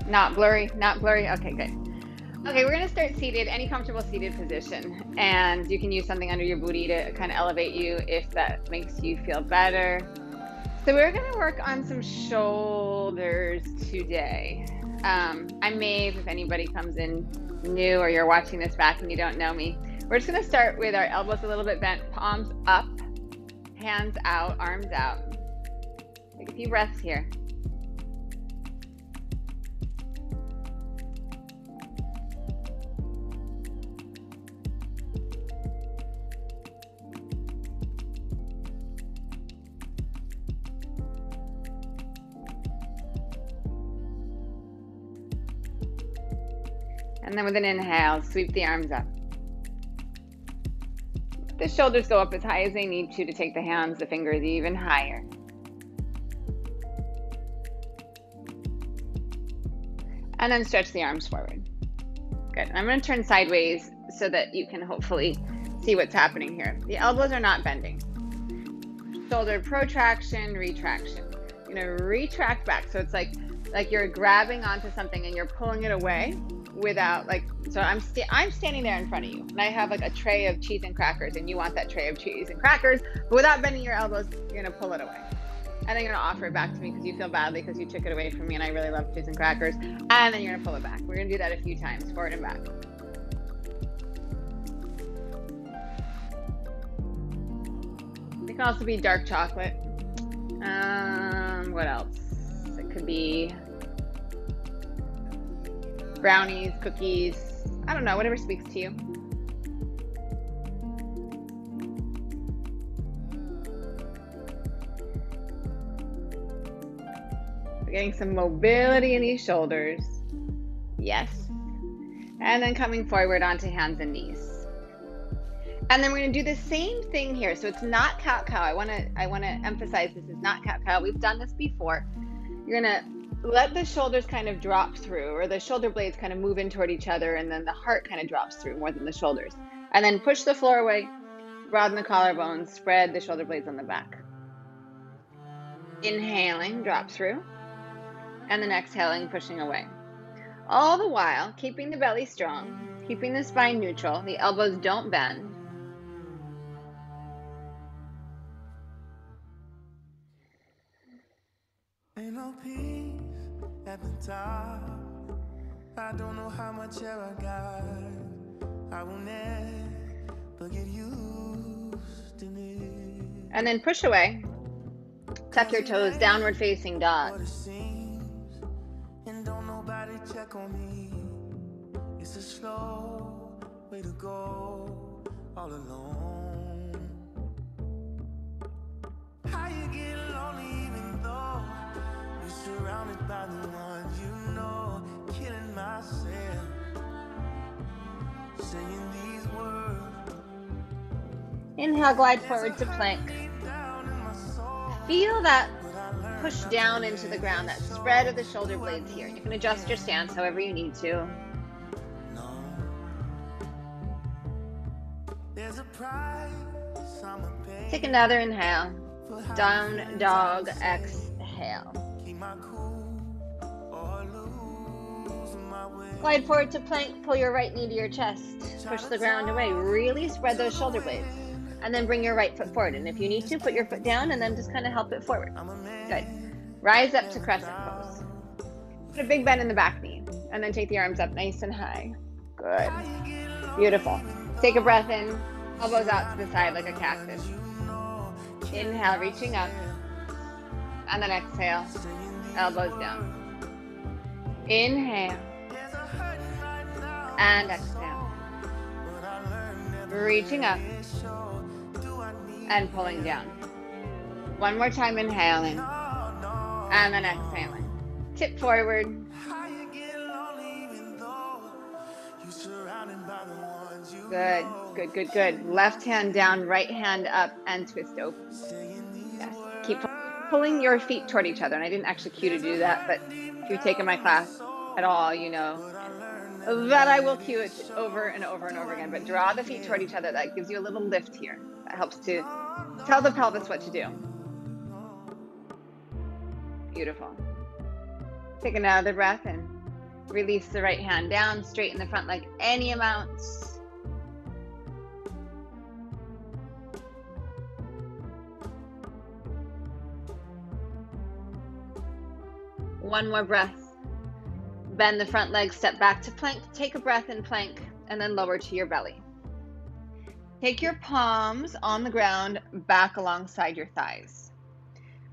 Not blurry, not blurry. Okay, good. Okay, we're gonna start seated, any comfortable seated position. And you can use something under your booty to kind of elevate you if that makes you feel better. So we're gonna work on some shoulders today. I'm Maeve, if anybody comes in new or you're watching this back and you don't know me. We're just gonna start with our elbows a little bit bent, palms up, hands out, arms out. Take a few breaths here. And then with an inhale, sweep the arms up. The shoulders go up as high as they need to take the hands, the fingers even higher. And then stretch the arms forward. Good. I'm going to turn sideways so that you can hopefully see what's happening here. The elbows are not bending. Shoulder protraction, retraction. You're going to retract back. So it's like you're grabbing onto something and you're pulling it away without so I'm standing there in front of you and I have like a tray of cheese and crackers and you want that tray of cheese and crackers, but without bending your elbows, you're going to pull it away. And then you're going to offer it back to me because you feel badly because you took it away from me and I really love cheese and crackers. And then you're going to pull it back. We're going to do that a few times, forward and back. It can also be dark chocolate. What else? It could be brownies, cookies, I don't know, whatever speaks to you. We're getting some mobility in these shoulders. Yes. And then coming forward onto hands and knees. And then we're going to do the same thing here. So it's not cat-cow. I want to emphasize this is not cat-cow. We've done this before. You're going to let the shoulders kind of drop through, or the shoulder blades kind of move in toward each other, and then the heart kind of drops through more than the shoulders. And then push the floor away, broaden the collarbones, spread the shoulder blades on the back. Inhaling, drop through, and then exhaling, pushing away. All the while, keeping the belly strong, keeping the spine neutral, the elbows don't bend. Ain't no peace at the top. I don't know how much air I got. I will never get used to it. And then push away. Tuck your toes, downward facing dog. And don't nobody check on me. It's a slow way to go all alone. How you get lonely even though you're surrounded by the ones you know, killing myself, saying these words. Inhale, glide forward to plank. Feel that push down into the ground, that spread of the shoulder blades here. You can adjust your stance however you need to. Take another inhale. Down dog, exhale. Glide forward to plank, pull your right knee to your chest. Push the ground away. Really spread those shoulder blades. And then bring your right foot forward. And if you need to, put your foot down and then just kind of help it forward. Good. Rise up to crescent pose. Put a big bend in the back knee. And then take the arms up nice and high. Good. Beautiful. Take a breath in. Elbows out to the side like a cactus. Inhale, reaching up. And then exhale. Elbows down. Inhale. And exhale. Reaching up. And pulling down. One more time, inhaling. And then exhaling. Tip forward. Good, good, good, good. Left hand down, right hand up, and twist open. Yes. Keep pulling your feet toward each other. And I didn't actually cue to do that, but if you've taken my class at all, you know that I will cue it over and over and over again. But draw the feet toward each other. That gives you a little lift here. That helps to tell the pelvis what to do. Beautiful. Take another breath in. Release the right hand down, straighten the front leg any amount. One more breath. Bend the front leg, step back to plank. Take a breath in plank and then lower to your belly. Take your palms on the ground, back alongside your thighs.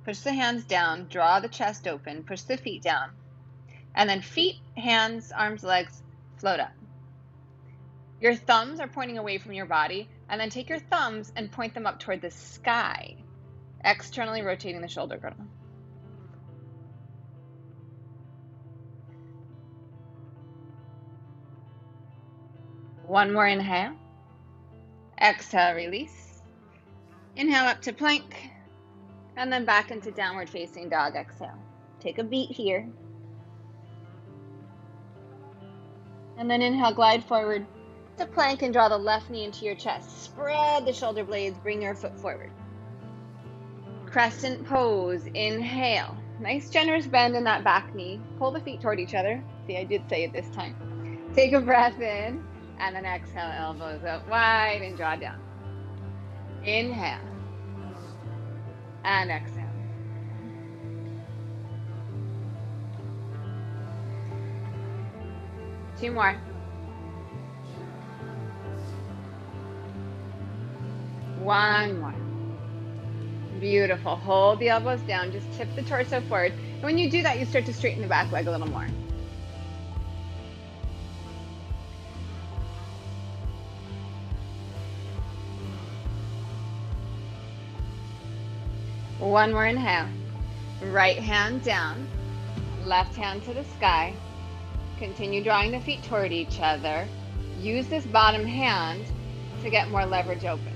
Push the hands down, draw the chest open, push the feet down. And then feet, hands, arms, legs, float up. Your thumbs are pointing away from your body, and then take your thumbs and point them up toward the sky, externally rotating the shoulder girdle. One more inhale. Exhale, release. Inhale up to plank, and then back into downward facing dog. Exhale. Take a beat here. And then inhale, glide forward to plank and draw the left knee into your chest. Spread the shoulder blades, bring your foot forward. Crescent pose, inhale. Nice generous bend in that back knee. Pull the feet toward each other. See, I did say it this time. Take a breath in, and then exhale, elbows up wide and draw down. Inhale, and exhale. Two more. One more. Beautiful. Hold the elbows down. Just tip the torso forward. And when you do that, you start to straighten the back leg a little more. One more inhale. Right hand down. Left hand to the sky. Continue drawing the feet toward each other. Use this bottom hand to get more leverage open.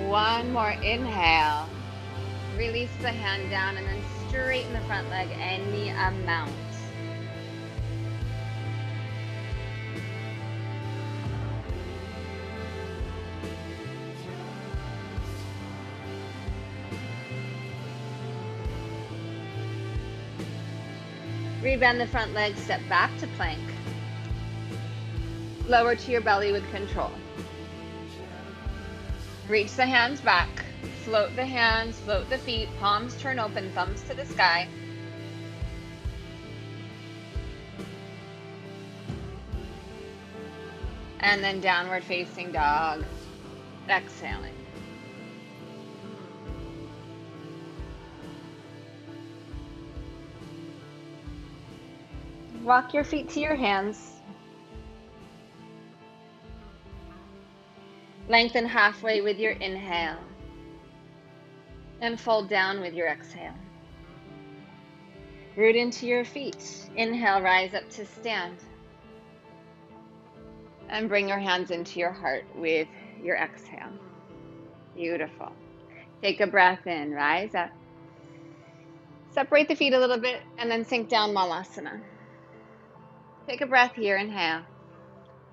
One more inhale. Release the hand down and then straighten the front leg any amount. Rebend the front leg, step back to plank. Lower to your belly with control. Reach the hands back. Float the hands, float the feet, palms turn open, thumbs to the sky. And then downward facing dog. Exhaling. Walk your feet to your hands. Lengthen halfway with your inhale. And fold down with your exhale. Root into your feet. Inhale, rise up to stand. And bring your hands into your heart with your exhale. Beautiful. Take a breath in, rise up. Separate the feet a little bit and then sink down, Malasana. Take a breath here, inhale.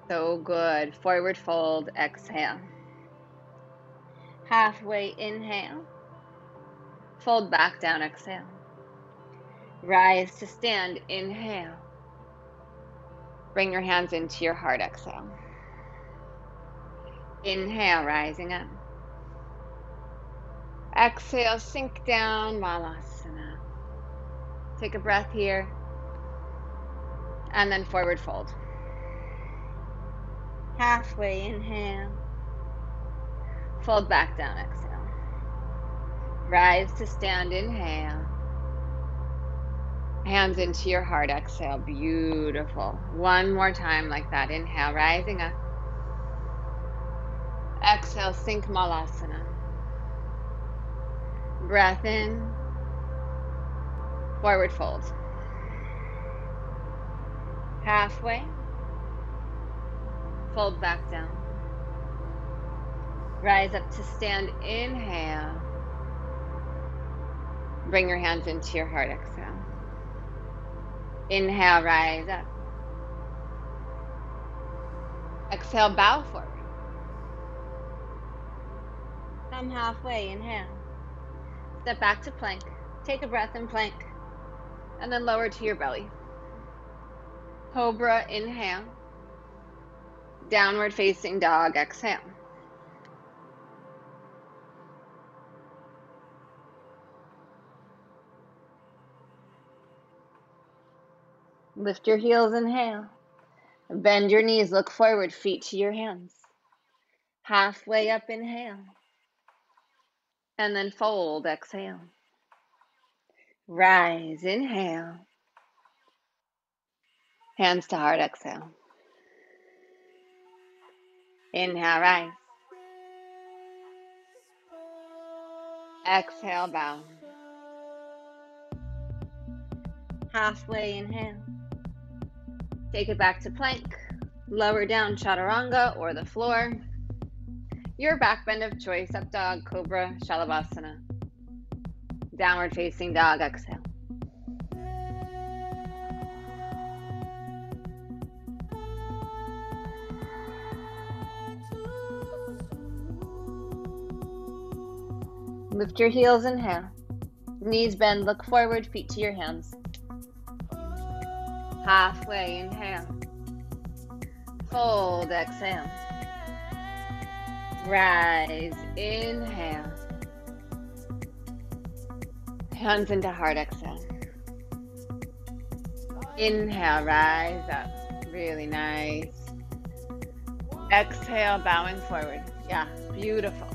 So good. Forward fold, exhale. Halfway inhale. Fold back down, exhale. Rise to stand, inhale. Bring your hands into your heart, exhale. Inhale, rising up. Exhale, sink down, Malasana. Take a breath here. And then forward fold. Halfway inhale. Fold back down, exhale. Rise to stand, inhale. Hands into your heart, exhale. Beautiful. One more time like that. Inhale, rising up. Exhale, sink, Malasana. Breath in. Forward fold. Halfway. Fold back down. Rise up to stand, inhale. Bring your hands into your heart, exhale. Inhale, rise up. Exhale, bow forward. Come halfway, inhale. Step back to plank. Take a breath in plank. And then lower to your belly. Cobra, inhale. Downward facing dog, exhale. Lift your heels, inhale. Bend your knees, look forward, feet to your hands. Halfway up, inhale. And then fold, exhale. Rise, inhale. Hands to heart, exhale. Inhale, rise. Exhale, bow. Halfway, inhale. Take it back to plank. Lower down, chaturanga or the floor. Your back bend of choice, up dog, cobra, shalabhasana. Downward facing dog, exhale. Lift your heels, inhale. Knees bend, look forward, feet to your hands. Halfway, inhale. Fold, exhale. Rise, inhale. Hands into heart, exhale. Inhale, rise up. Really nice. Exhale, bowing forward. Yeah, beautiful.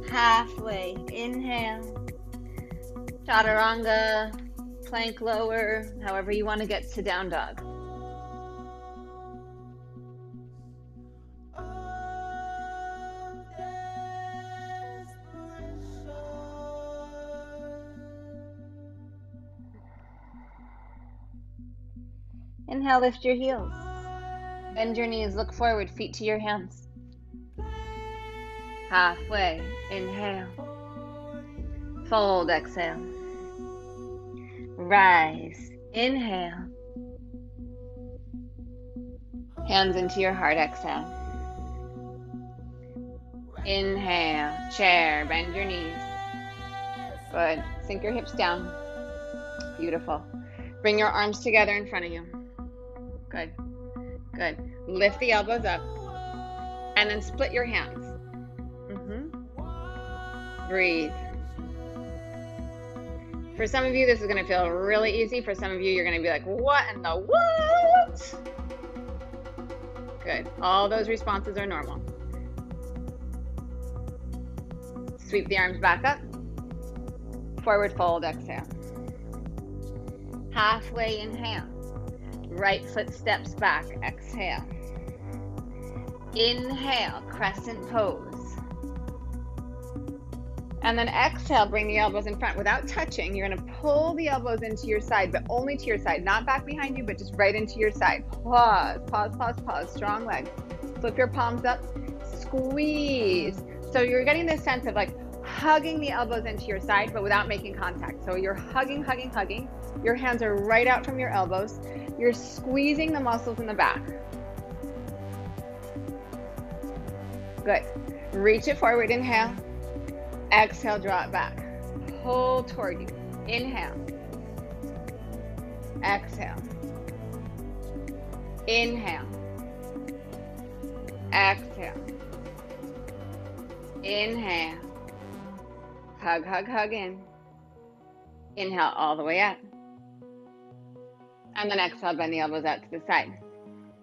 Halfway, inhale. Chaturanga, plank lower, however you want to get to down dog. Inhale, lift your heels. Bend your knees, look forward, feet to your hands. Halfway, inhale. Fold, exhale. Rise, inhale. Hands into your heart, exhale. Inhale, chair, bend your knees. Good, sink your hips down. Beautiful. Bring your arms together in front of you. Good, good. Lift the elbows up and then split your hands. Breathe. For some of you, this is going to feel really easy. For some of you, you're going to be like, what in the what? Good. All those responses are normal. Sweep the arms back up. Forward fold, exhale. Halfway, inhale. Right foot steps back, exhale. Inhale, crescent pose. And then exhale, bring the elbows in front without touching. You're going to pull the elbows into your side, but only to your side, not back behind you, but just right into your side. Pause, pause, pause, pause. Strong leg. Flip your palms up, squeeze. So you're getting this sense of like hugging the elbows into your side, but without making contact. So you're hugging, hugging, hugging. Your hands are right out from your elbows. You're squeezing the muscles in the back. Good. Reach it forward, inhale. Exhale, draw it back. Pull toward you. Inhale. Exhale. Inhale. Exhale. Inhale. Hug, hug, hug in. Inhale all the way up. And then exhale, bend the elbows out to the side.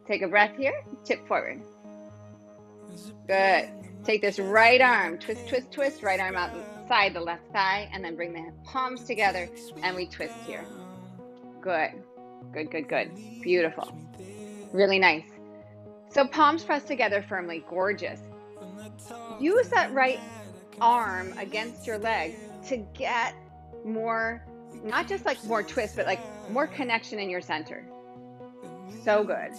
Take a breath here, tip forward. Good. Take this right arm, twist, twist, twist, right arm outside the left thigh, and then bring the palms together, and we twist here. Good. Good, good, good. Beautiful. Really nice. So palms pressed together firmly, gorgeous. Use that right arm against your leg to get more, not just like more twist, but like more connection in your center. So good.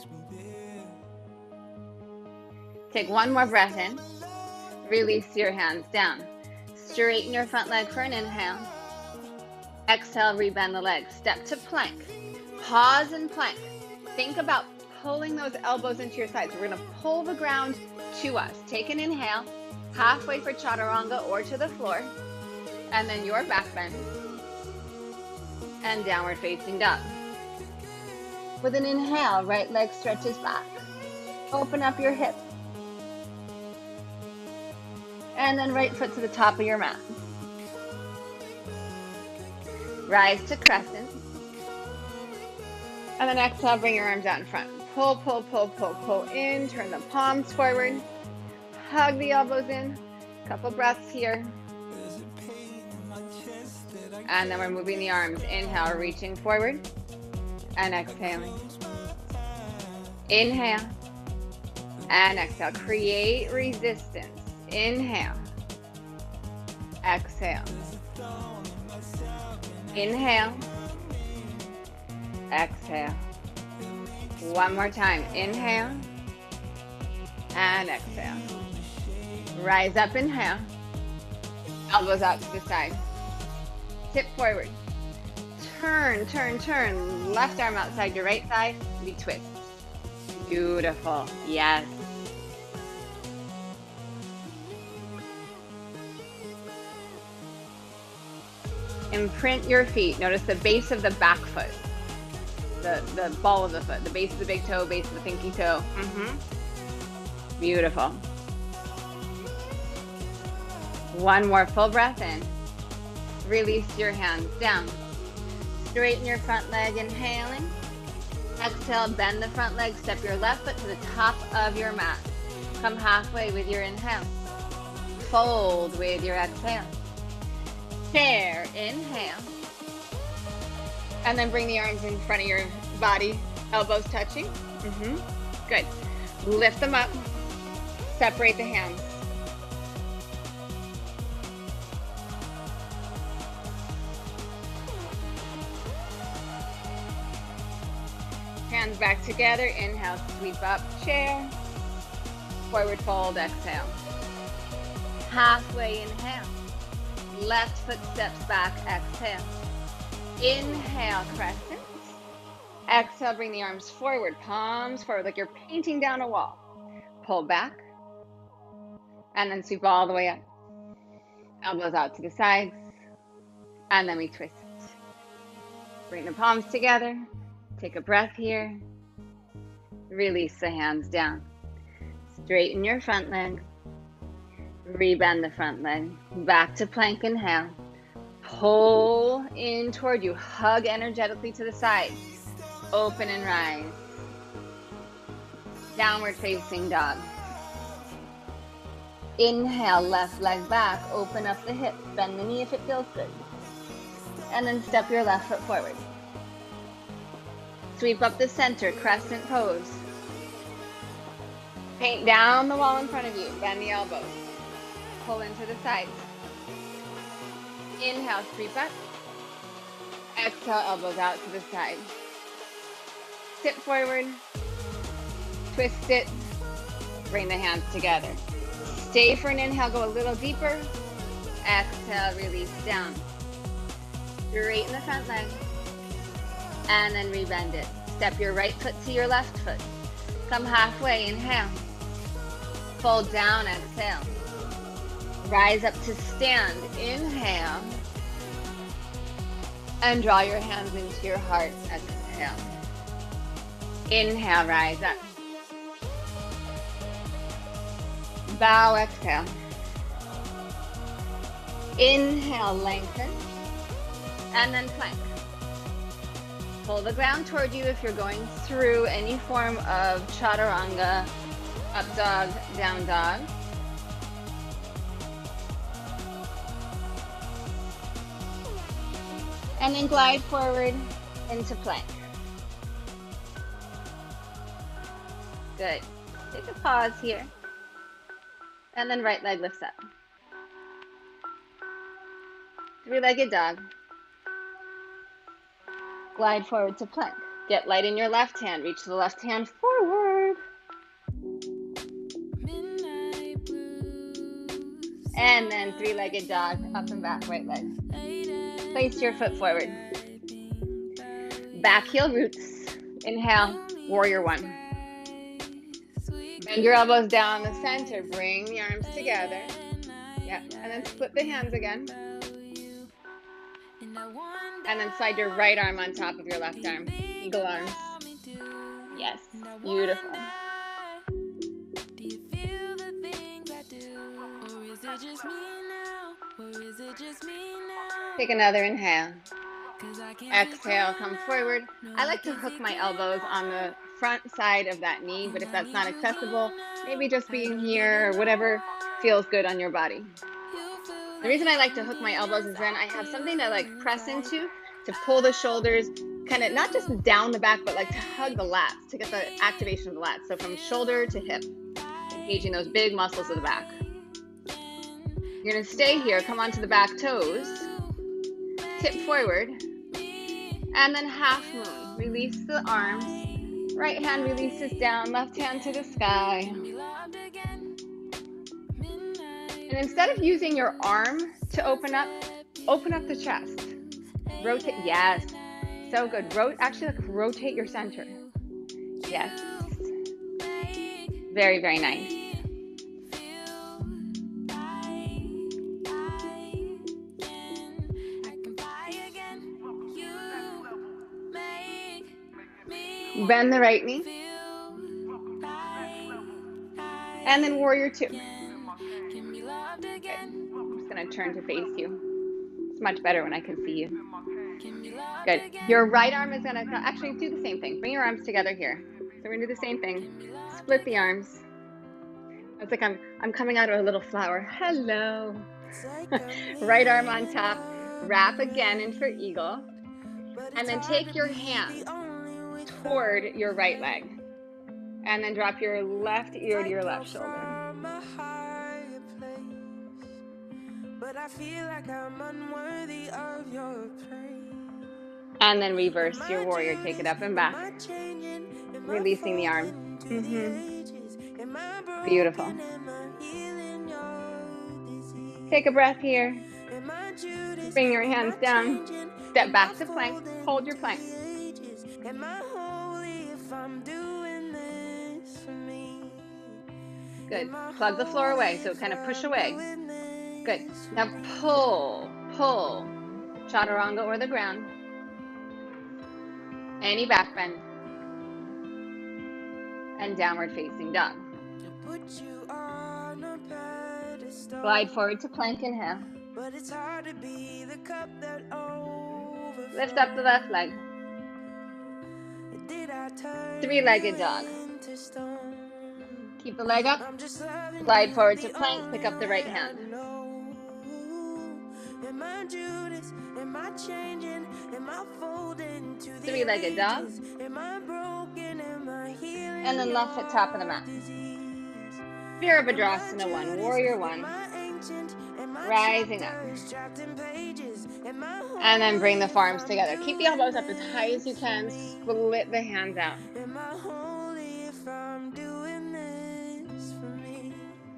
Take one more breath in. Release your hands down. Straighten your front leg for an inhale. Exhale, rebend the leg. Step to plank. Pause and plank. Think about pulling those elbows into your sides. We're going to pull the ground to us. Take an inhale. halfway for chaturanga or to the floor, and then your back bend, and downward facing dog. With an inhale, right leg stretches back. Open up your hip. And then right foot to the top of your mat. Rise to crescent. And then exhale, bring your arms out in front. Pull, pull, pull, pull, pull in. Turn the palms forward. Hug the elbows in. Couple breaths here. And then we're moving the arms. Inhale, reaching forward. And exhaling. Inhale. And exhale. Create resistance. Inhale. Exhale. Inhale. Exhale. One more time. Inhale. And exhale. Rise up, inhale. Elbows out to the side. Tip forward. Turn, turn, turn. Left arm outside your right side. We twist. Beautiful. Yes. Imprint your feet. Notice the base of the back foot. The ball of the foot. The base of the big toe, base of the pinky toe. Beautiful. One more full breath in. Release your hands down. Straighten your front leg, inhaling. Exhale, bend the front leg, step your left foot to the top of your mat. Come halfway with your inhale. Fold with your exhale. Chair, inhale. And then bring the arms in front of your body, elbows touching. Good. Lift them up. Separate the hands. Hands back together. Inhale, sweep up, chair. Forward fold, exhale. Halfway inhale. Left foot steps back, exhale. Inhale, crescent. Exhale, bring the arms forward, palms forward, like you're painting down a wall. Pull back. And then sweep all the way up. Elbows out to the sides. And then we twist. Bring the palms together. Take a breath here. Release the hands down. Straighten your front leg. Rebend the front leg. Back to plank, inhale. Pull in toward you. Hug energetically to the side. Open and rise. Downward facing dog. Inhale, left leg back. Open up the hips. Bend the knee if it feels good. And then step your left foot forward. Sweep up the center, crescent pose. Paint down the wall in front of you. Bend the elbows. Pull into the sides. Inhale, sweep up. Exhale, elbows out to the side. Tip forward. Twist it. Bring the hands together. Stay for an inhale, go a little deeper. Exhale, release down. Straighten the front leg. And then rebend it. Step your right foot to your left foot. Come halfway, inhale. Fold down, exhale. Rise up to stand, inhale. And draw your hands into your heart, exhale. Inhale, rise up. Bow, exhale. Inhale, lengthen. And then plank. Pull the ground toward you if you're going through any form of chaturanga, up dog, down dog. And then glide forward into plank. Good. Take a pause here. And then right leg lifts up. Three-legged dog. Glide forward to plank. Get light in your left hand. Reach the left hand forward. And then three-legged dog, up and back, right leg. Place your foot forward. Back heel roots. Inhale, warrior one. Bend your elbows down the center. Bring the arms together. Yeah, and then split the hands again. And then slide your right arm on top of your left arm. Eagle arms. Yes, beautiful. Take another inhale. Exhale, come forward. I like to hook my elbows on the front side of that knee, but if that's not accessible, maybe just being here or whatever feels good on your body. The reason I like to hook my elbows is then I have something to like press into to pull the shoulders, kind of not just down the back, but like to hug the lats, to get the activation of the lats. So from shoulder to hip, engaging those big muscles of the back. You're gonna stay here, come onto the back toes, tip forward, and then half moon. Release the arms, right hand releases down, left hand to the sky. And instead of using your arm to open up the chest. Rotate, yes, so good. Actually, like rotate your center. Yes, very, very nice. Bend the right knee. And then warrior two. Okay. I'm just going to turn to face you. It's much better when I can see you. Good. Your right arm is going to actually do the same thing. Bring your arms together here. So we're going to do the same thing. Split the arms. It's like I'm coming out of a little flower. Hello. Right arm on top. Wrap again in for eagle. And then take your hand toward your right leg. And then drop your left ear to your left shoulder. And then reverse your warrior. Take it up and back. Releasing the arm. Beautiful. Take a breath here. Bring your hands down. Step back to plank. Hold your plank. Good. Plug the floor away, so kind of push away. Good. Now pull. Chaturanga or the ground. Any back bend. And downward facing dog. Glide forward to plank, inhale. Lift up the left leg. Three-legged dog. Keep the leg up. Glide forward to plank. Pick up the right hand. Three-legged dog. And then left foot top of the mat. Virabhadrasana 1, warrior 1. Rising up. And then bring the forearms together. Keep the elbows up as high as you can. Split the hands out.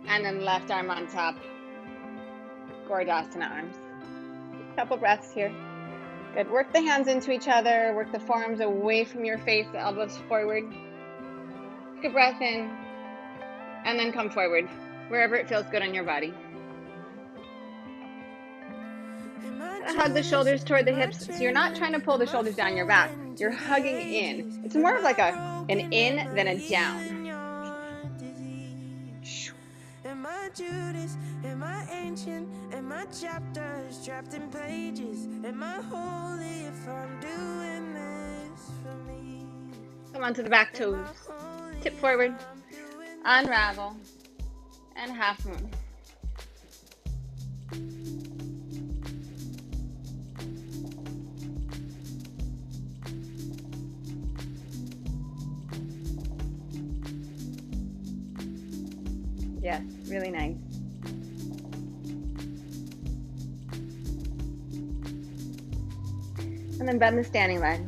And then left arm on top. Gordasana arms. Couple breaths here. Good. Work the hands into each other. Work the forearms away from your face, the elbows forward. Take a breath in. And then come forward, wherever it feels good on your body. Hug the shoulders toward the hips. So you're not trying to pull the shoulders down your back. You're hugging in. It's more of like an in than a down. Judas, am I ancient? Am I chapters trapped in pages? Am I holy if I'm doing this for me? Come onto the back toes. Tip forward. Unravel. And half moon. Yes, really nice. And then bend the standing leg.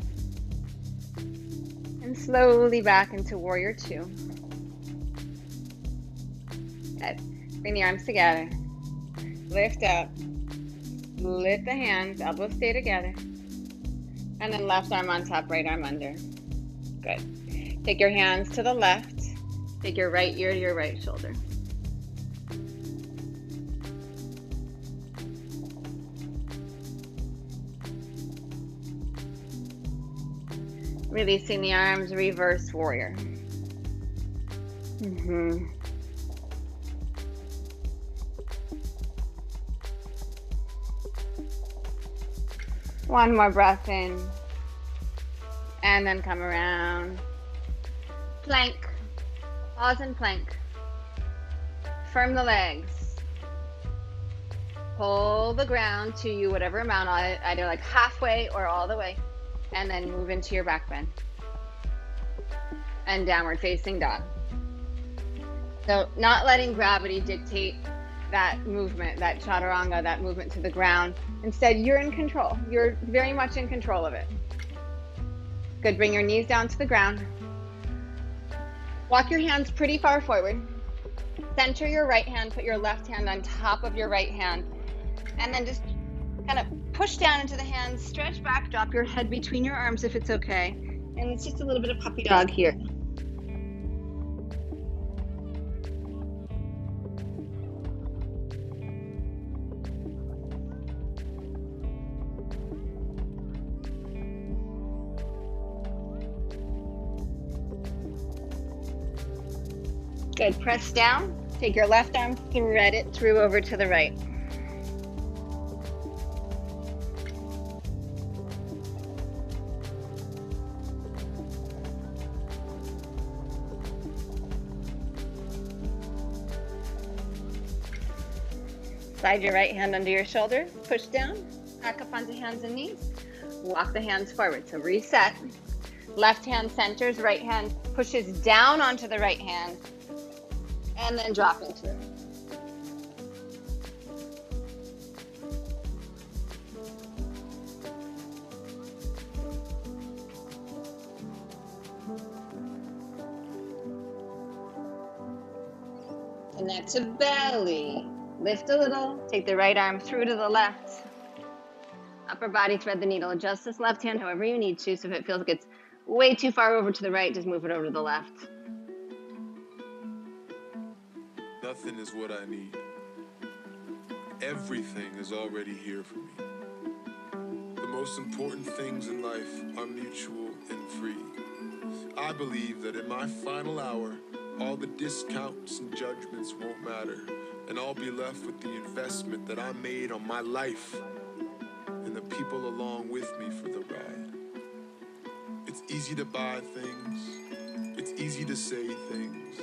And slowly back into warrior 2. Good. Bring the arms together. Lift up. Split the hands. Elbows stay together. And then left arm on top, right arm under. Good. Take your hands to the left. Take your right ear to your right shoulder. Releasing the arms, reverse warrior. One more breath in. And then come around. Plank. Pause and plank. Firm the legs. Pull the ground to you, whatever amount, either like halfway or all the way. And then move into your back bend. And downward facing dog. So not letting gravity dictate that movement, that chaturanga, that movement to the ground. Instead, you're in control. You're very much in control of it. Good, bring your knees down to the ground. Walk your hands pretty far forward. Center your right hand, put your left hand on top of your right hand. And then just kind of push down into the hands, stretch back, drop your head between your arms if it's okay. And it's just a little bit of puppy dog here. Good, press down. Take your left arm, thread it through over to the right. Slide your right hand under your shoulder, push down, back up onto hands and knees. Walk the hands forward, so reset. Left hand centers, right hand pushes down onto the right hand, and then drop into it. Connect to belly. Lift a little, take the right arm through to the left. Upper body, thread the needle. Adjust this left hand however you need to. So if it feels like it's way too far over to the right, just move it over to the left. Nothing is what I need. Everything is already here for me. The most important things in life are mutual and free. I believe that in my final hour, all the discounts and judgments won't matter, and I'll be left with the investment that I made on my life and the people along with me for the ride. It's easy to buy things. It's easy to say things.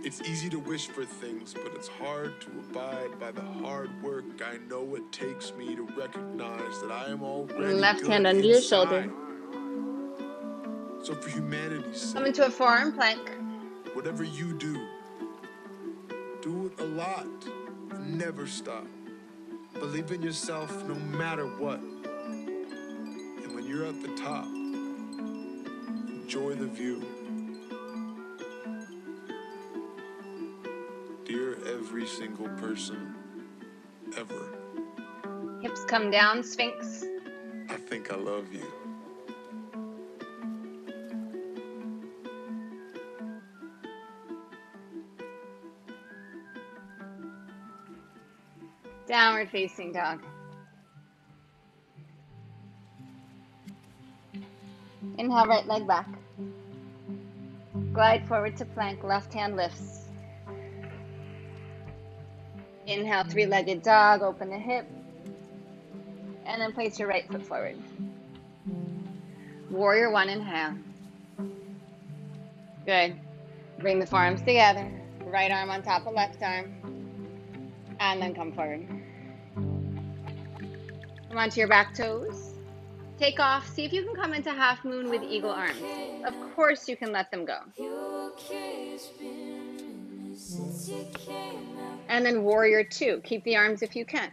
It's easy to wish for things, but it's hard to abide by the hard work I know it takes me to recognize that I am already left good hand under your shoulder. So for humanity's sake, Come into a forearm plank. whatever you do it a lot and never stop. Believe in yourself no matter what. And when you're at the top, enjoy the view. Dear every single person ever, Hips come down, Sphinx. I think I love you. Downward facing dog. Inhale, right leg back. Glide forward to plank, left hand lifts. Inhale, three-legged dog, open the hip. And then place your right foot forward. Warrior one, inhale. Good. Bring the forearms together. Right arm on top of left arm. And then come forward. Come onto your back toes. Take off. See if you can come into half moon with eagle arms. Of course you can let them go. And then warrior two. Keep the arms if you can.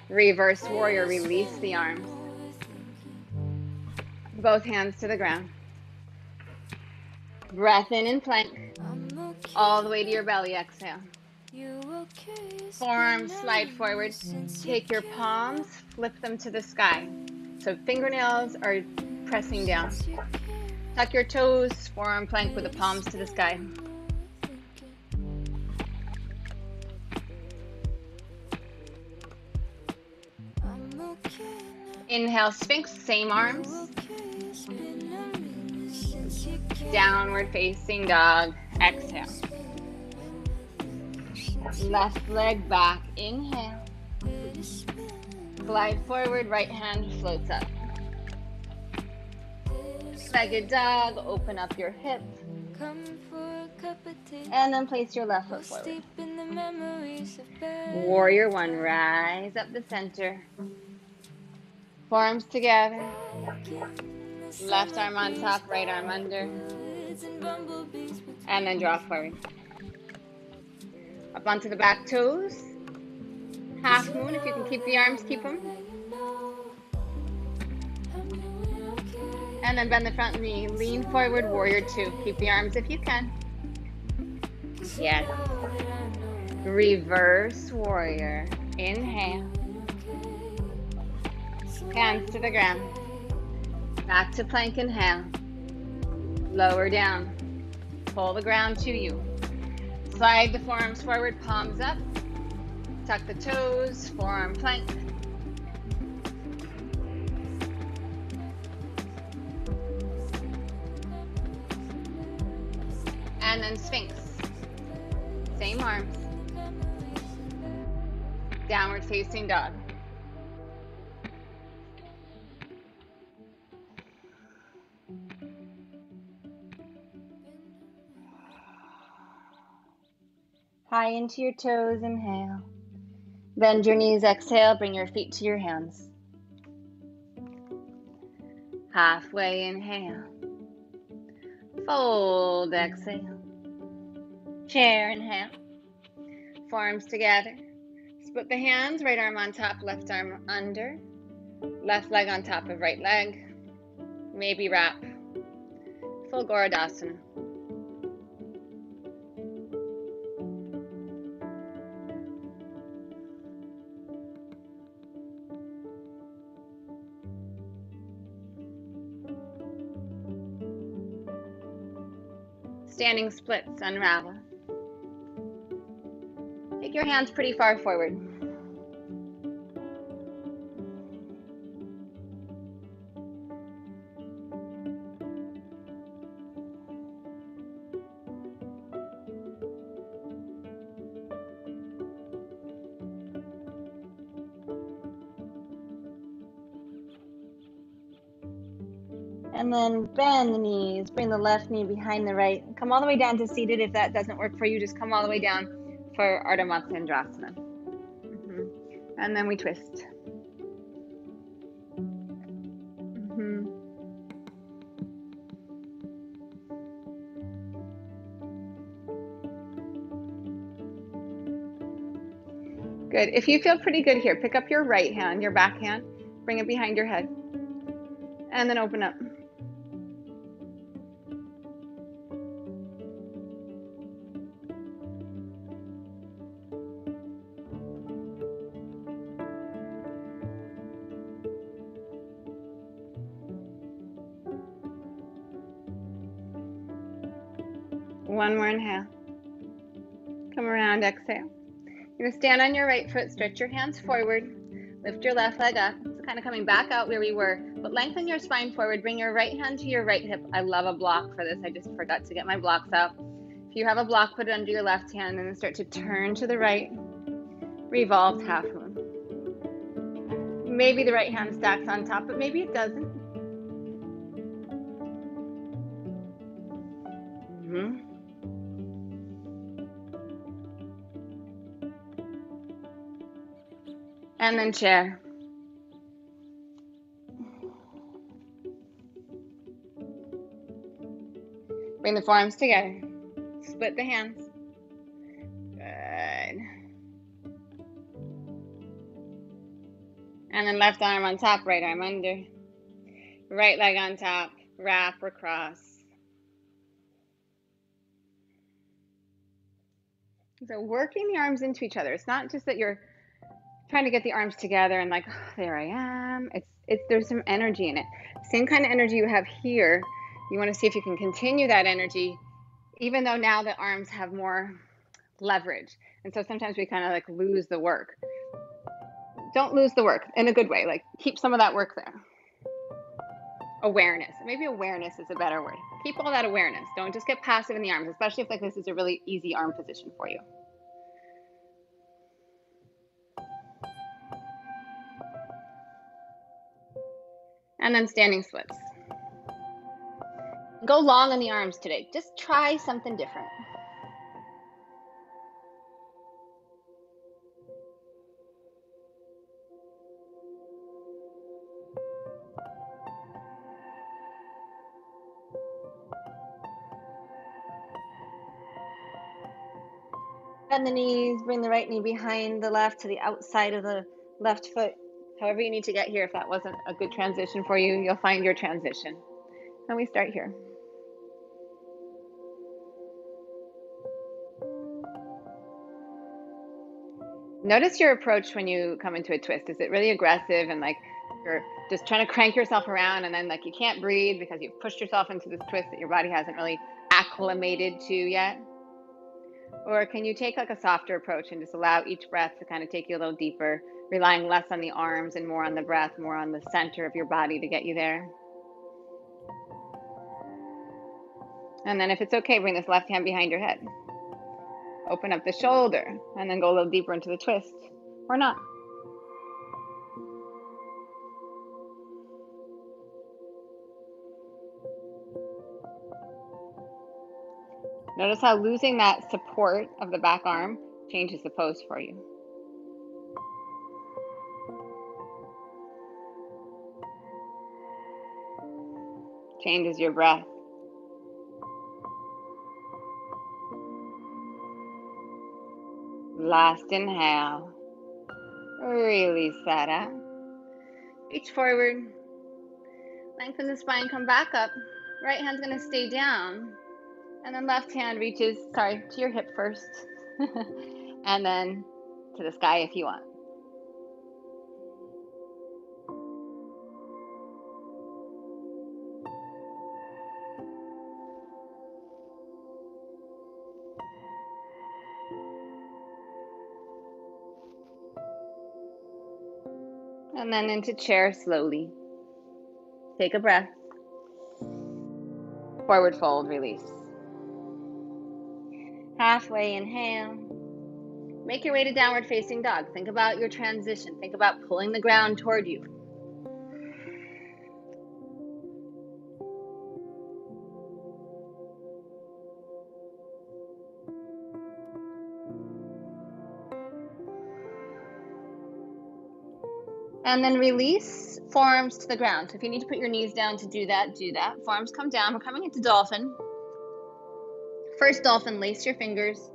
Reverse warrior. Release the arms. Both hands to the ground. Breath in plank. All the way to your belly. Exhale. Forearms slide forward. Take your palms, flip them to the sky. So fingernails are pressing down. Tuck your toes, forearm plank with the palms to the sky. Inhale, Sphinx, same arms. Downward facing dog, exhale. Left leg back, inhale. Glide forward, right hand floats up. Legged dog, open up your hip. And then place your left foot forward. Warrior one, rise up the center. Forearms together. Left arm on top, right arm under. And then draw forward. Up onto the back toes. Half moon, if you can keep the arms, keep them. And then bend the front knee, lean forward, warrior two. Keep the arms if you can. Yes. Reverse warrior. Inhale. Hands to the ground. Back to plank, inhale. Lower down. Pull the ground to you. Slide the forearms forward, palms up. Tuck the toes, forearm plank. And then Sphinx. Same arms. Downward facing dog. High into your toes, inhale. Bend your knees, exhale, bring your feet to your hands. Halfway, inhale. Fold, exhale. Chair, inhale. Forearms together. Split the hands, right arm on top, left arm under. Left leg on top of right leg. Maybe wrap. Full Gorodasana. Standing splits, unravel. Take your hands pretty far forward. And then bend the knees, bring the left knee behind the right. Come all the way down to seated. If that doesn't work for you, just come all the way down for Ardha Matsyendrasana. And then we twist. Good. If you feel pretty good here, pick up your right hand, your back hand, bring it behind your head, and then open up. One more inhale. Come around, exhale. You're gonna stand on your right foot, stretch your hands forward, lift your left leg up. It's kind of coming back out where we were, but lengthen your spine forward. Bring your right hand to your right hip. I love a block for this. I just forgot to get my blocks out. If you have a block, put it under your left hand and then start to turn to the right. Revolved half moon. Maybe the right hand stacks on top, but maybe it doesn't. And then chair. Bring the forearms together. Split the hands. Good. And then left arm on top, right arm under. Right leg on top, wrap or cross. So working the arms into each other. It's not just that you're trying to get the arms together and like, oh, there I am. There's some energy in it. Same kind of energy you have here You want to see if you can continue that energy, even though now the arms have more leverage. And so sometimes we kind of like lose the work. Don't lose the work in a good way. Like keep some of that work there. Awareness. Maybe awareness is a better word. Keep all that awareness. Don't just get passive in the arms, especially if like this is a really easy arm position for you. And then standing splits. Go long in the arms today. Just try something different. Bend the knees, bring the right knee behind the left to the outside of the left foot. However you need to get here. If that wasn't a good transition for you, you'll find your transition. And we start here. Notice your approach when you come into a twist. Is it really aggressive and like you're just trying to crank yourself around and then like you can't breathe because you've pushed yourself into this twist that your body hasn't really acclimated to yet? Or can you take like a softer approach and just allow each breath to kind of take you a little deeper, relying less on the arms and more on the breath, more on the center of your body to get you there? And then if it's okay, bring this left hand behind your head. Open up the shoulder and then go a little deeper into the twist, or not. Notice how losing that support of the back arm changes the pose for you. Changes your breath. Last inhale. Release that out. Reach forward. Lengthen the spine, come back up. Right hand's gonna stay down. And then left hand reaches, to your hip first. And then to the sky if you want. And then into chair slowly. Take a breath. Forward fold, release. Halfway inhale. Make your way to downward facing dog. Think about your transition. Think about pulling the ground toward you. And then release, forearms to the ground. So if you need to put your knees down to do that, do that. Forearms come down. We're coming into dolphin. First dolphin, lace your fingers.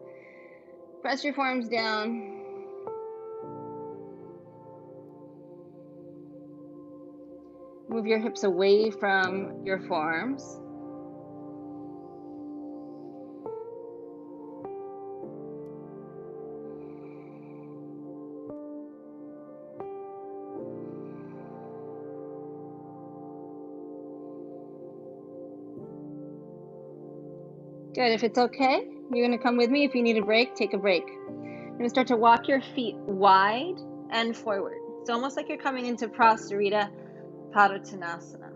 Press your forearms down. Move your hips away from your forearms. Good. If it's okay, you're going to come with me. If you need a break, take a break. You're going to start to walk your feet wide and forward. It's almost like you're coming into Prasarita Padottanasana.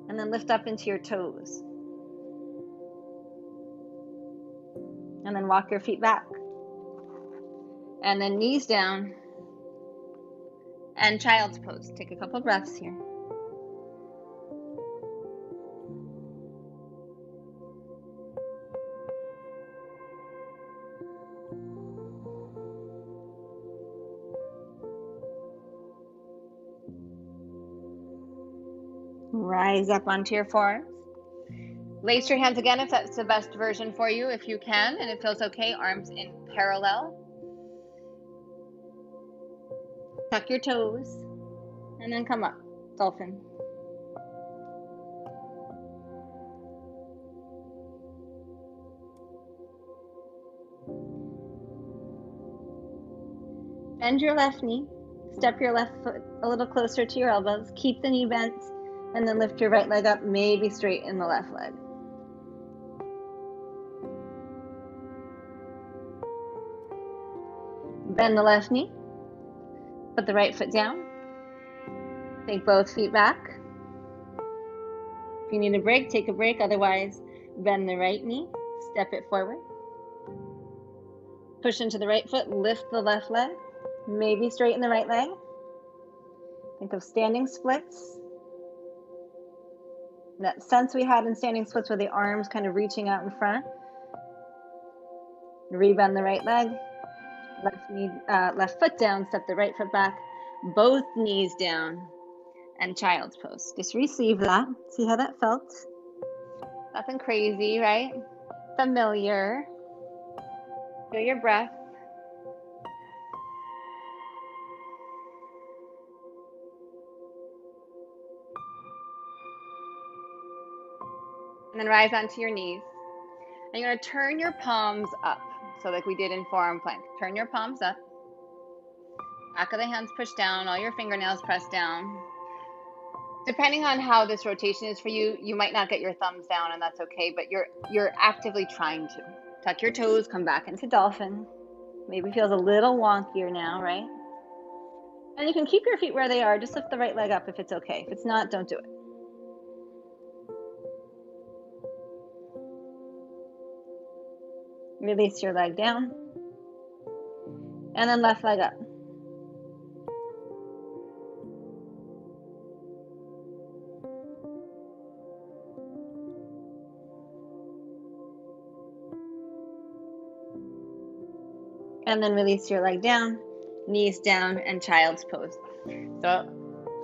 And then lift up into your toes. And then walk your feet back. And then knees down. And child's pose. Take a couple breaths here. Rise up onto your forearms. Lace your hands again if that's the best version for you, if you can, and it feels okay. Arms in parallel. Tuck your toes, and then come up, dolphin. Bend your left knee. Step your left foot a little closer to your elbows. Keep the knee bent, and then lift your right leg up, maybe straighten the left leg. Bend the left knee. Put the right foot down. Take both feet back. If you need a break, take a break. Otherwise, bend the right knee. Step it forward. Push into the right foot. Lift the left leg. Maybe straighten the right leg. Think of standing splits. That sense we had in standing splits where the arms kind of reaching out in front. Rebend the right leg. Left foot down. Step the right foot back. Both knees down. And child's pose. Just receive that. See how that felt. Nothing crazy, right? Familiar. Feel your breath. And then rise onto your knees. And you're going to turn your palms up. So like we did in forearm plank. Turn your palms up. Back of the hands push down. All your fingernails press down. Depending on how this rotation is for you, you might not get your thumbs down, and that's okay, but you're actively trying to. Tuck your toes, come back into dolphin. Maybe feels a little wonkier now, right? And you can keep your feet where they are. Just lift the right leg up if it's okay. If it's not, don't do it. Release your leg down. And then left leg up. And then release your leg down, knees down, and child's pose. So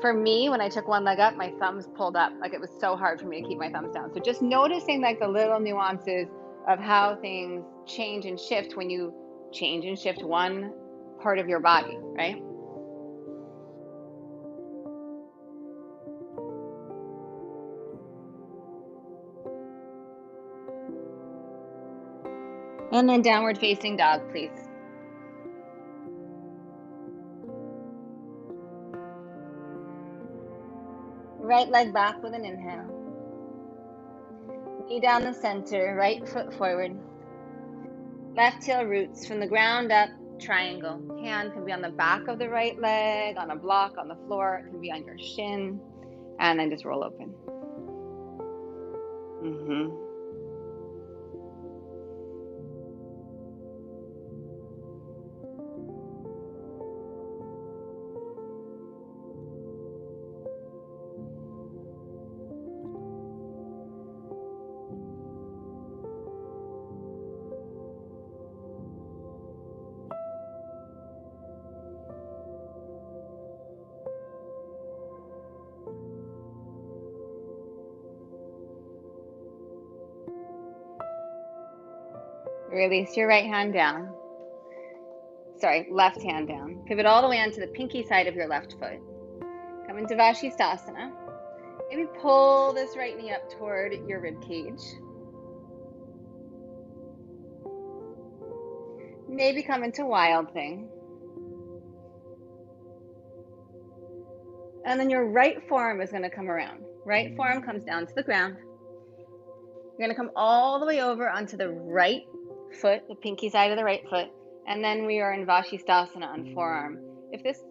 for me, when I took one leg up, my thumbs pulled up. Like it was so hard for me to keep my thumbs down. So just noticing like the little nuances of how things change and shift when you change and shift one part of your body, right? And then downward facing dog, please. Right leg back with an inhale. Knee down the center, right foot forward. Left heel roots from the ground up, triangle. Hand can be on the back of the right leg, on a block, on the floor. It can be on your shin. And then just roll open. Release your right hand down. Sorry, left hand down. Pivot all the way onto the pinky side of your left foot. Come into Vinyasa. Maybe pull this right knee up toward your rib cage. Maybe come into Wild Thing. And then your right forearm is going to come around. Right forearm comes down to the ground. You're going to come all the way over onto the right foot, the pinky side of the right foot, and then we are in Vashisthasana on forearm. If this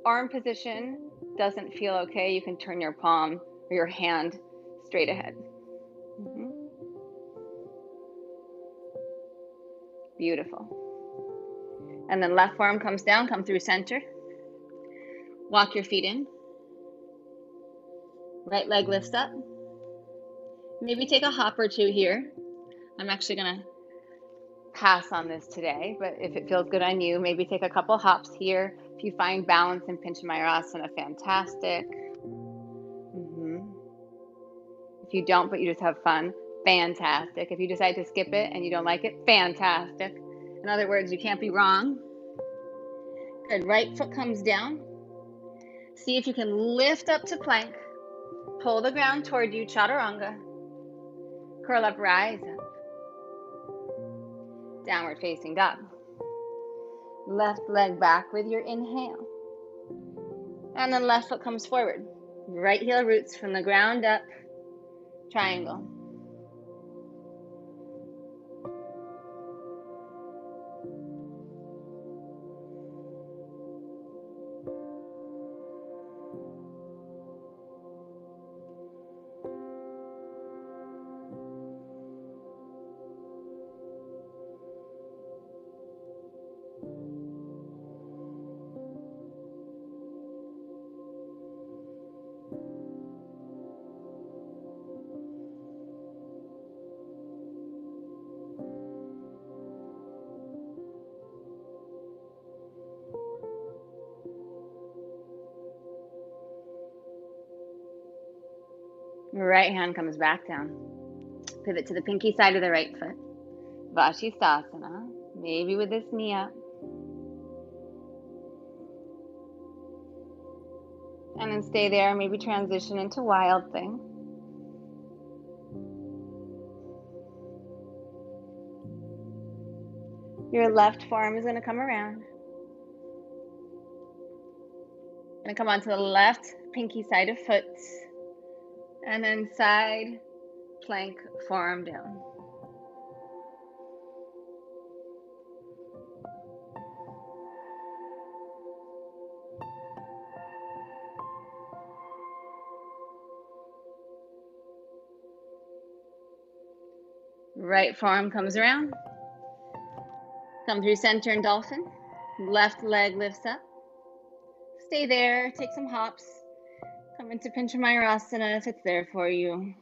arm position doesn't feel okay, you can turn your palm or your hand straight ahead. Beautiful. And then left forearm comes down, come through center. Walk your feet in. Right leg lifts up. Maybe take a hop or two here. I'm actually going to pass on this today, but if it feels good on you, maybe take a couple hops here. If you find balance in Pincha Mayurasana, fantastic. If you don't, but you just have fun, fantastic. If you decide to skip it and you don't like it, fantastic. In other words, you can't be wrong. Good. Right foot comes down. See if you can lift up to plank. Pull the ground toward you, chaturanga. Curl up, rise up. Downward facing dog. Left leg back with your inhale. And then left foot comes forward. Right heel roots from the ground up, triangle. Right hand comes back down. Pivot to the pinky side of the right foot. Vashisthasana, maybe with this knee up. And then stay there, maybe transition into wild thing. Your left forearm is going to come around. Going to come onto the left pinky side of foot. And then side plank, forearm down. Right forearm comes around. Come through center and dolphin. Left leg lifts up. Stay there, take some hops. Come into Pincha Mayurasana if it's there for you.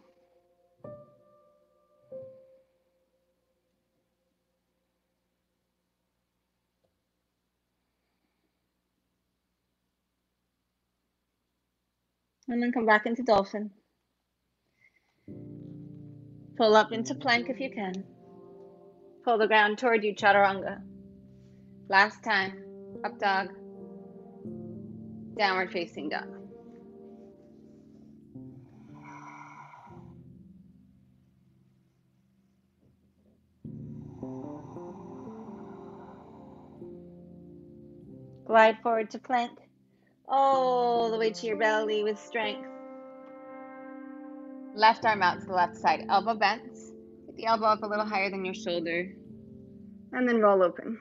And then come back into dolphin. Pull up into plank if you can. Pull the ground toward you, chaturanga. Last time, up dog, downward facing dog. Glide forward to plank, all the way to your belly with strength. Left arm out to the left side, elbow bent. Get the elbow up a little higher than your shoulder. And then roll open.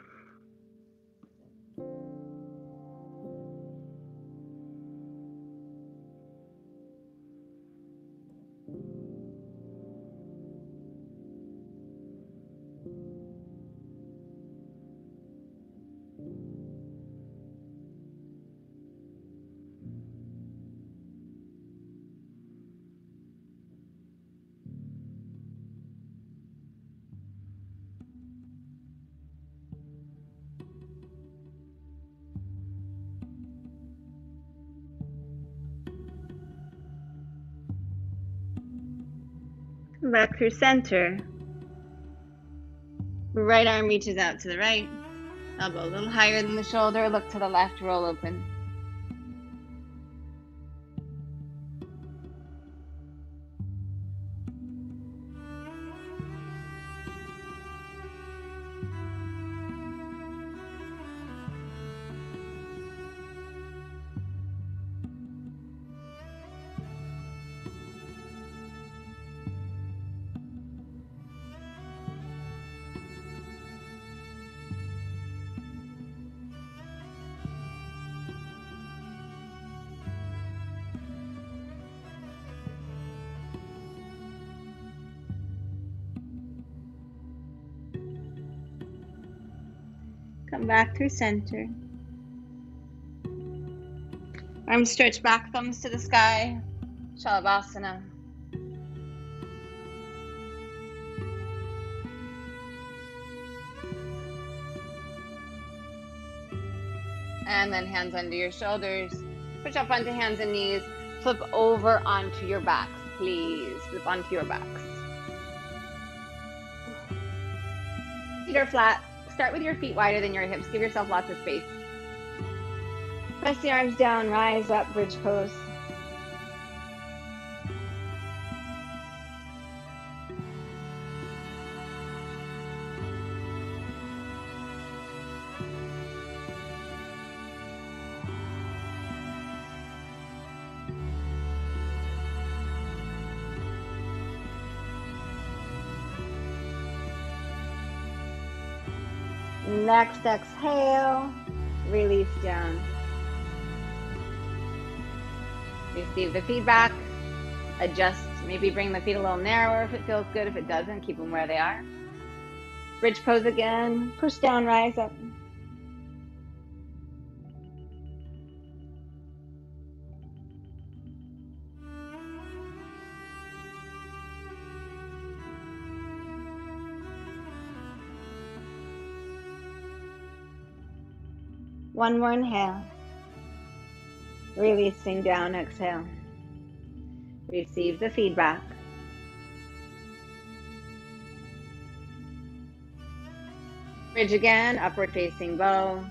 Come back through center. Right arm reaches out to the right. Elbow a little higher than the shoulder. Look to the left, roll open. Come back through center. Arms stretch back, thumbs to the sky. Shalabhasana. And then hands under your shoulders. Push up onto hands and knees. Flip over onto your backs, please. Flip onto your backs. Feet are flat. Start with your feet wider than your hips. Give yourself lots of space. Press the arms down, rise up, bridge pose. Next exhale, release down. Receive the feedback, adjust, maybe bring the feet a little narrower if it feels good. If it doesn't, keep them where they are. Bridge pose again, push down, rise up. One more inhale. Releasing down, exhale. Receive the feedback. Bridge again, upward facing bow.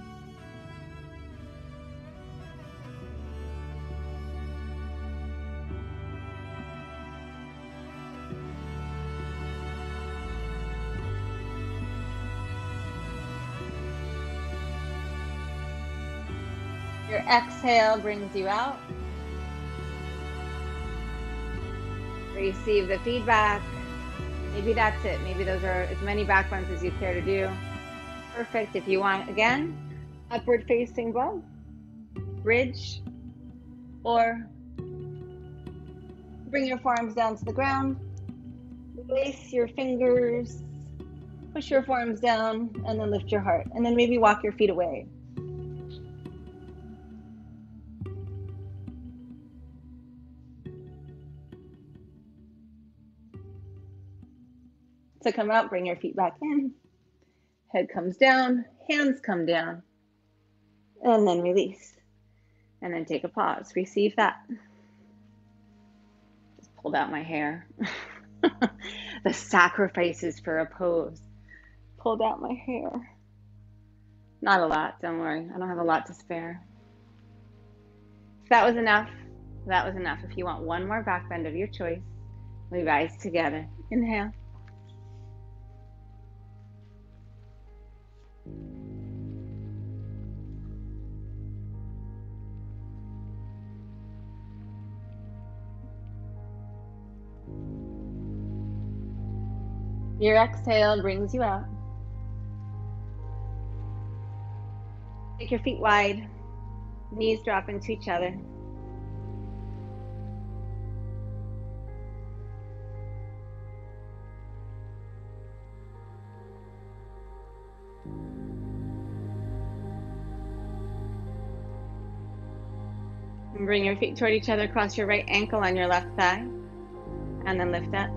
Your exhale brings you out. Receive the feedback. Maybe that's it. Maybe those are as many back bends as you care to do. Perfect. If you want, again, upward facing bow, bridge, or bring your forearms down to the ground. Place your fingers, push your forearms down, and then lift your heart. And then maybe walk your feet away. So come out, bring your feet back in. Head comes down, hands come down, and then release. And then take a pause. Receive that. Just pulled out my hair. The sacrifices for a pose. Pulled out my hair. Not a lot, don't worry. I don't have a lot to spare. If that was enough, that was enough. If you want one more back bend of your choice, we rise together. Inhale. Your exhale brings you out. Take your feet wide, knees drop into each other. And bring your feet toward each other, cross your right ankle on your left thigh, and then lift up.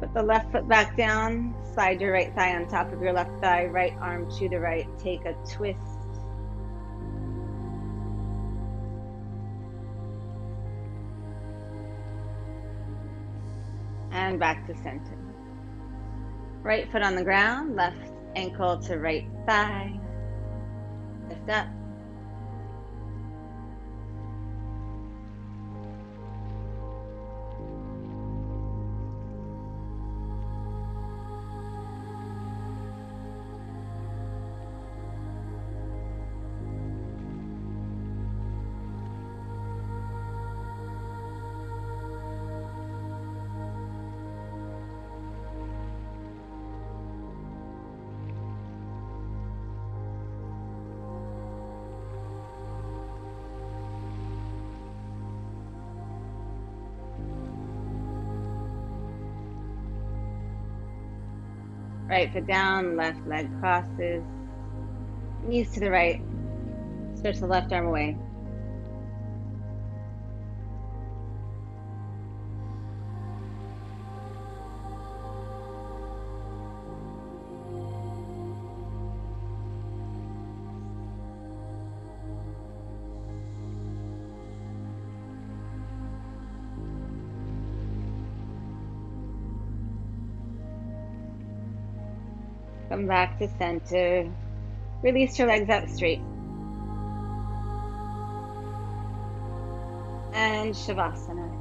Put the left foot back down, slide your right thigh on top of your left thigh, right arm to the right, take a twist. And back to center. Right foot on the ground, left ankle to right thigh. Lift up. Right foot down, left leg crosses, knees to the right, stretch the left arm away. Come back to center. Release your legs out straight. And Shavasana.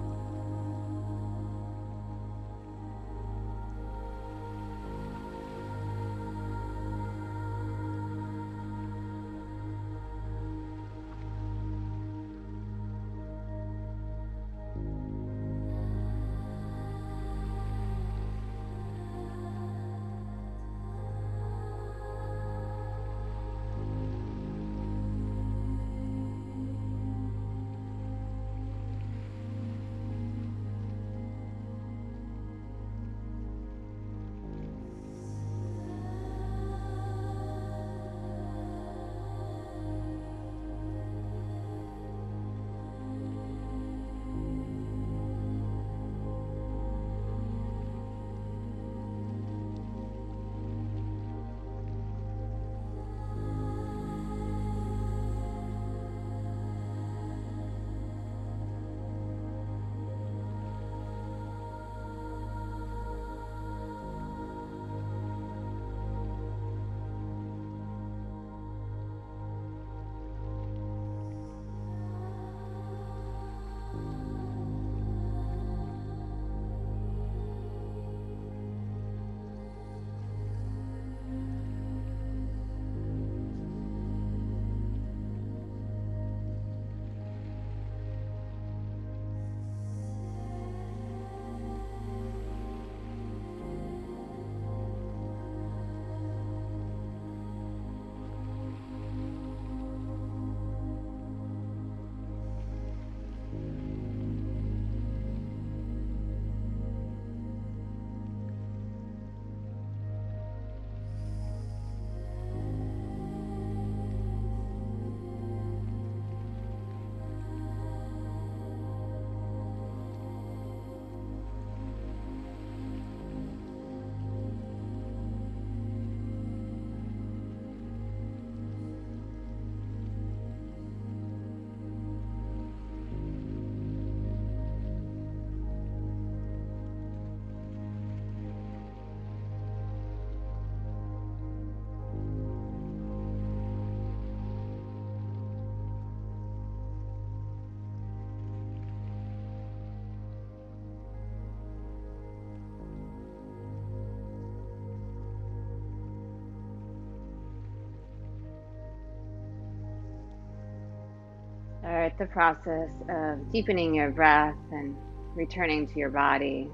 Start the process of deepening your breath and returning to your body.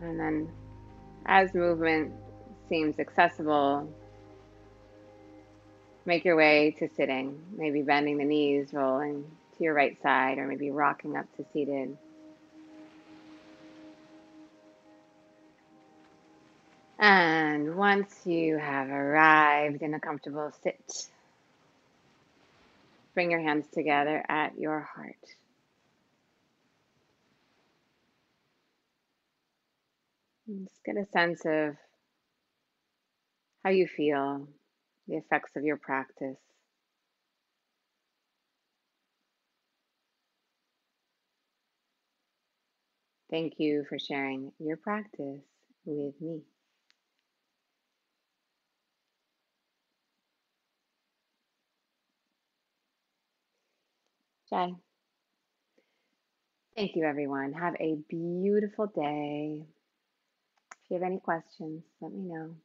And then, as movement seems accessible, make your way to sitting, maybe bending the knees, rolling to your right side, or maybe rocking up to seated. And once you have arrived in a comfortable sit, bring your hands together at your heart. And just get a sense of how you feel, the effects of your practice. Thank you for sharing your practice with me. Jai. Thank you, everyone. Have a beautiful day. If you have any questions, let me know.